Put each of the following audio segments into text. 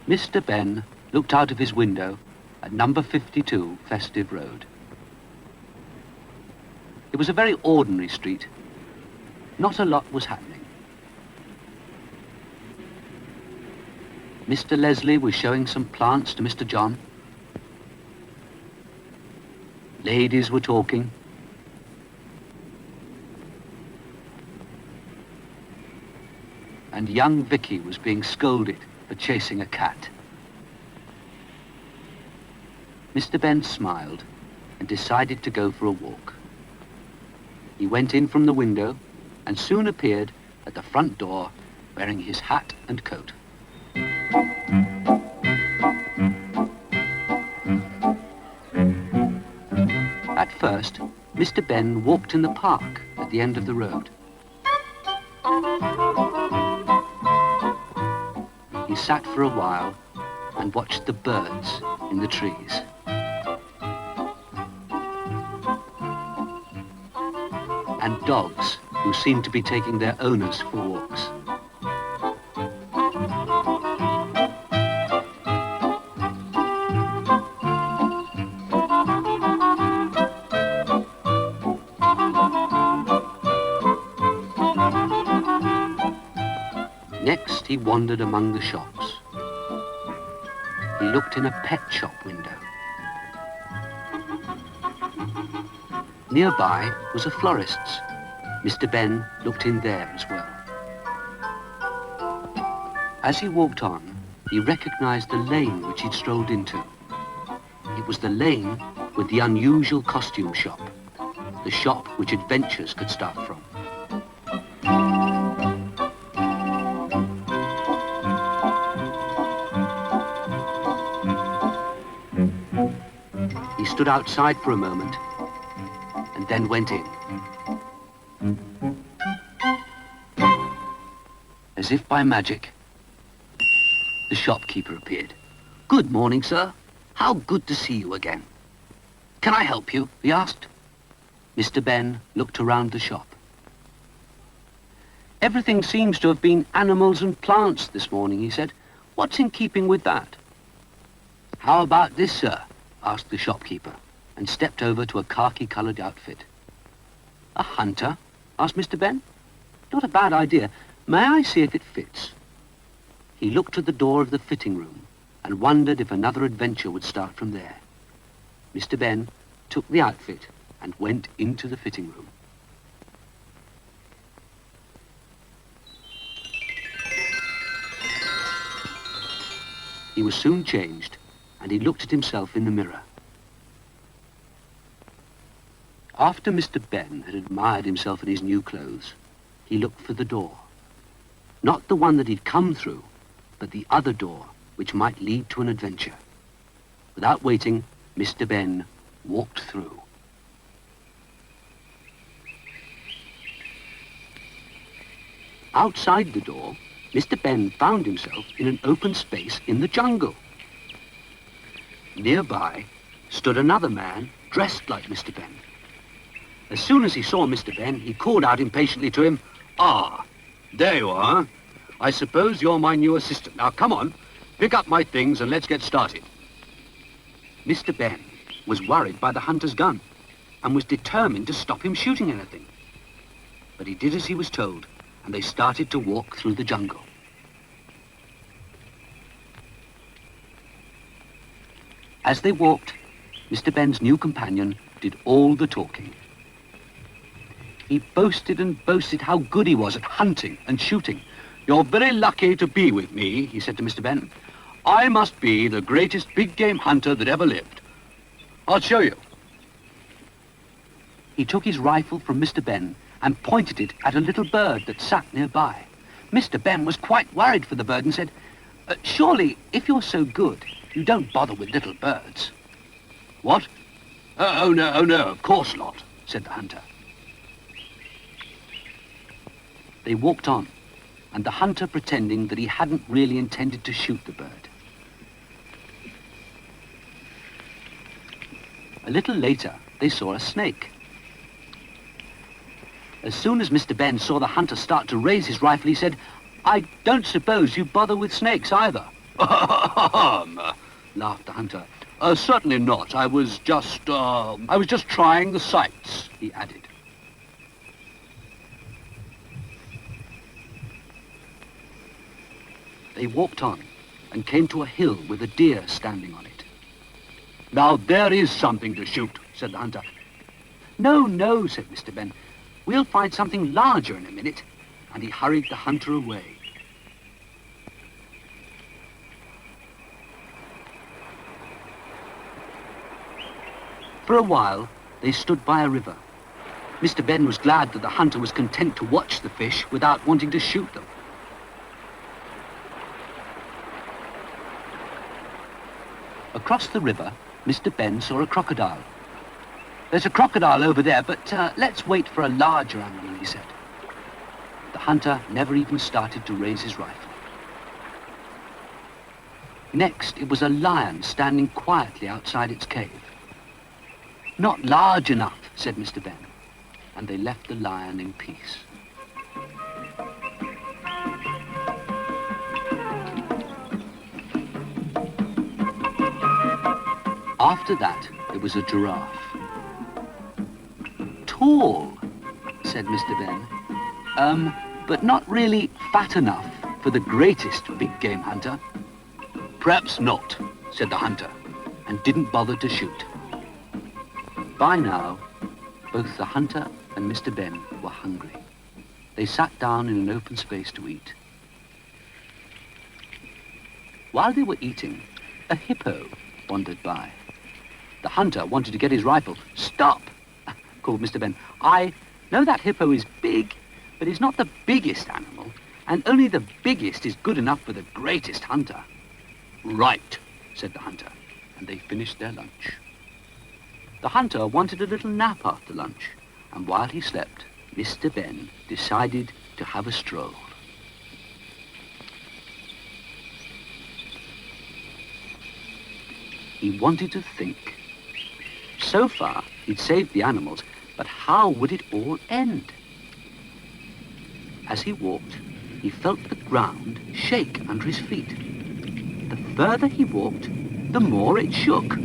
Mr. Benn looked out of his window at number 52 Festive Road. It was a very ordinary street. Not a lot was happening. Mr. Leslie was showing some plants to Mr. John. Ladies were talking. And young Vicky was being scolded for chasing a cat. Mr. Benn smiled and decided to go for a walk. He went in from the window and soon appeared at the front door wearing his hat and coat. At first, Mr. Benn walked in the park at the end of the road. He sat for a while and watched the birds in the trees. And dogs who seemed to be taking their owners for walks. Next, he wandered among the shops. He looked in a pet shop window. Nearby was a florist's. Mr. Benn looked in there as well. As he walked on, he recognized the lane which he'd strolled into. It was the lane with the unusual costume shop, the shop which adventures could start from. He stood outside for a moment and then went in. As if by magic, the shopkeeper appeared. "Good morning, sir. How good to see you again. Can I help you?" he asked. Mr. Benn looked around the shop. "Everything seems to have been animals and plants this morning," he said. "What's in keeping with that?" "How about this, sir?" asked the shopkeeper, and stepped over to a khaki-coloured outfit. "A hunter?" asked Mr. Benn. "Not a bad idea. May I see if it fits?" He looked at the door of the fitting room and wondered if another adventure would start from there. Mr. Benn took the outfit and went into the fitting room. He was soon changed, and he looked at himself in the mirror. After Mr. Benn had admired himself in his new clothes, he looked for the door. Not the one that he'd come through, but the other door which might lead to an adventure. Without waiting, Mr. Benn walked through. Outside the door, Mr. Benn found himself in an open space in the jungle. Nearby stood another man dressed like Mr. Benn. As soon as he saw Mr. Benn, he called out impatiently to him, "Ah, there you are. I suppose you're my new assistant. Now come on, pick up my things and let's get started." Mr. Benn was worried by the hunter's gun and was determined to stop him shooting anything. But he did as he was told, and they started to walk through the jungle. As they walked, Mr. Benn's new companion did all the talking. He boasted and boasted how good he was at hunting and shooting. "You're very lucky to be with me," he said to Mr. Benn. "I must be the greatest big game hunter that ever lived. I'll show you." He took his rifle from Mr. Benn and pointed it at a little bird that sat nearby. Mr. Benn was quite worried for the bird and said, "Surely, if you're so good, you don't bother with little birds." "What? Oh no, of course not," said the hunter. They walked on, and the hunter pretending that he hadn't really intended to shoot the bird. A little later, they saw a snake. As soon as Mr. Benn saw the hunter start to raise his rifle, he said, "I don't suppose you bother with snakes either." Laughed the hunter. "Certainly not. I was just trying the sights," he added. They walked on and came to a hill with a deer standing on it. "Now there is something to shoot," said the hunter. No, said Mr. Benn. "We'll find something larger in a minute." And he hurried the hunter away. For a while, they stood by a river. Mr. Benn was glad that the hunter was content to watch the fish without wanting to shoot them. Across the river, Mr. Benn saw a crocodile. "There's a crocodile over there, but let's wait for a larger animal," he said. The hunter never even started to raise his rifle. Next, it was a lion standing quietly outside its cave. "Not large enough," said Mr. Benn, and they left the lion in peace. After that, there was a giraffe. "Tall," said Mr. Benn, "but not really fat enough for the greatest big game hunter." "Perhaps not," said the hunter, and didn't bother to shoot. By now, both the hunter and Mr. Benn were hungry. They sat down in an open space to eat. While they were eating, a hippo wandered by. The hunter wanted to get his rifle. "Stop!" called Mr. Benn. "I know that hippo is big, but he's not the biggest animal, and only the biggest is good enough for the greatest hunter." "Right," said the hunter, and they finished their lunch. The hunter wanted a little nap after lunch, and while he slept, Mr. Benn decided to have a stroll. He wanted to think. So far, he'd saved the animals, but how would it all end? As he walked, he felt the ground shake under his feet. The further he walked, the more it shook.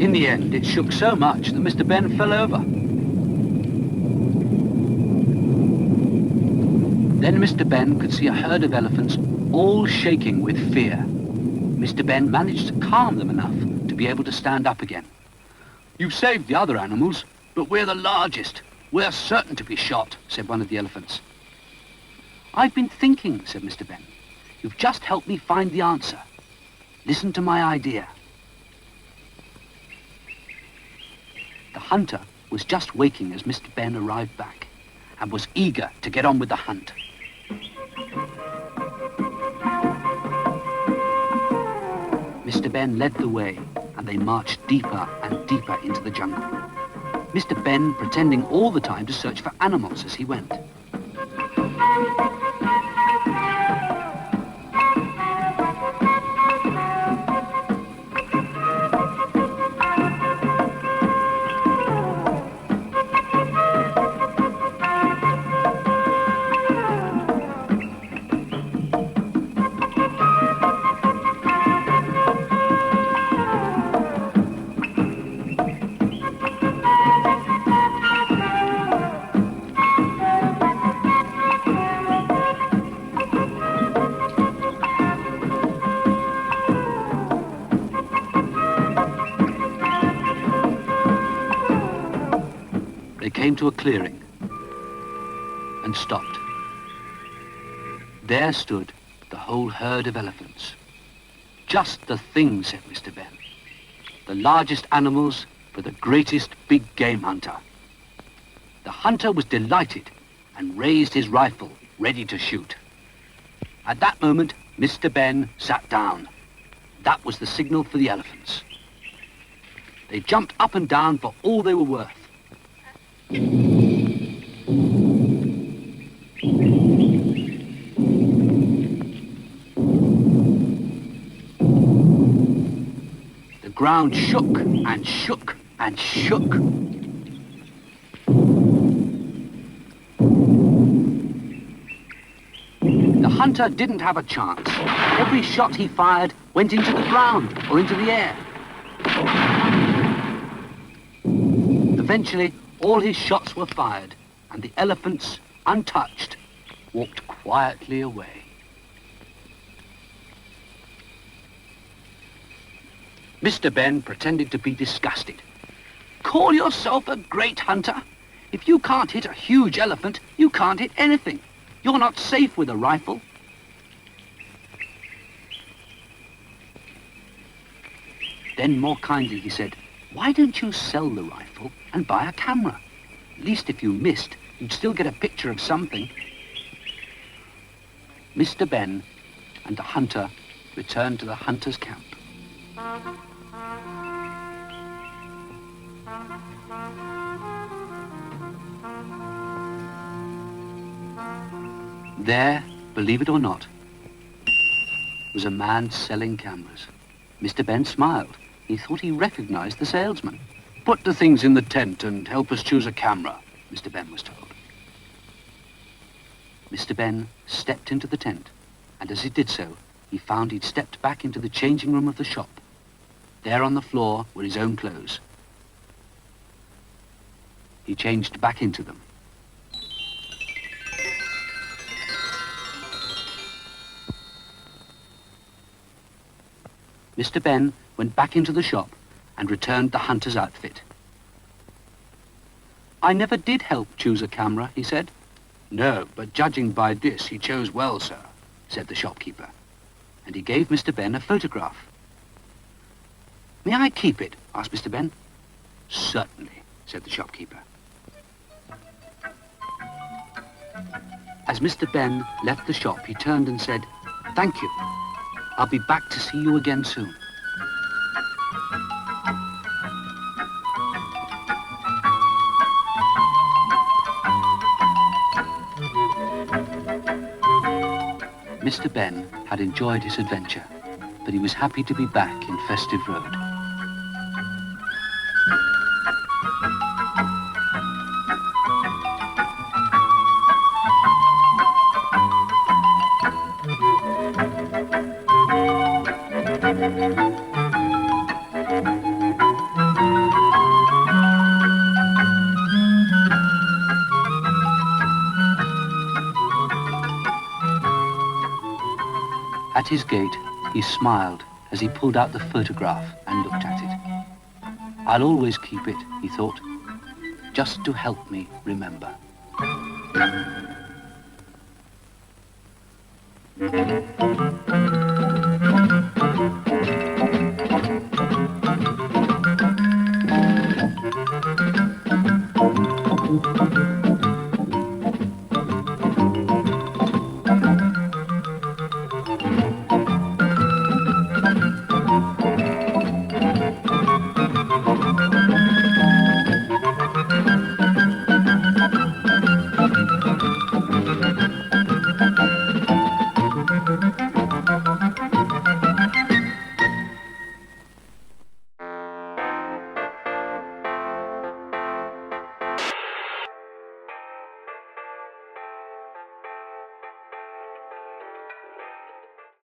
In the end, it shook so much that Mr. Benn fell over. Then Mr. Benn could see a herd of elephants all shaking with fear. Mr. Benn managed to calm them enough to be able to stand up again. "You've saved the other animals, but we're the largest. We're certain to be shot," said one of the elephants. "I've been thinking," said Mr. Benn. "You've just helped me find the answer. Listen to my idea." The hunter was just waking as Mr. Benn arrived back and was eager to get on with the hunt. Mr. Benn led the way, and they marched deeper and deeper into the jungle. Mr. Benn pretending all the time to search for animals as he went. They came to a clearing and stopped. There stood the whole herd of elephants. "Just the thing," said Mr. Benn. "The largest animals for the greatest big game hunter. The hunter was delighted and raised his rifle, ready to shoot. At that moment, Mr. Benn sat down. That was the signal for the elephants. They jumped up and down for all they were worth. The ground shook and shook and shook. The hunter didn't have a chance. Every shot he fired went into the ground or into the air. Eventually, all his shots were fired, and the elephants, untouched, walked quietly away. Mr. Benn pretended to be disgusted. Call yourself a great hunter? If you can't hit a huge elephant, you can't hit anything. You're not safe with a rifle. Then more kindly he said, why don't you sell the rifle and buy a camera? At least if you missed, you'd still get a picture of something. Mr. Benn and the hunter returned to the hunter's camp. There, believe it or not, was a man selling cameras. Mr. Benn smiled. He thought he recognized the salesman. Put the things in the tent and help us choose a camera, Mr. Benn was told. Mr. Benn stepped into the tent, and as he did so, he found he'd stepped back into the changing room of the shop. There on the floor were his own clothes. He changed back into them. Mr. Benn went back into the shop and returned the hunter's outfit. I never did help choose a camera, he said. No, but judging by this, he chose well, sir, said the shopkeeper. And he gave Mr. Benn a photograph. May I keep it? Asked Mr. Benn. Certainly, said the shopkeeper. As Mr. Benn left the shop, he turned and said, thank you. I'll be back to see you again soon. Mr. Benn had enjoyed his adventure, but he was happy to be back in Festive Road. At his gate, he smiled as he pulled out the photograph and looked at it. I'll always keep it, he thought, just to help me remember.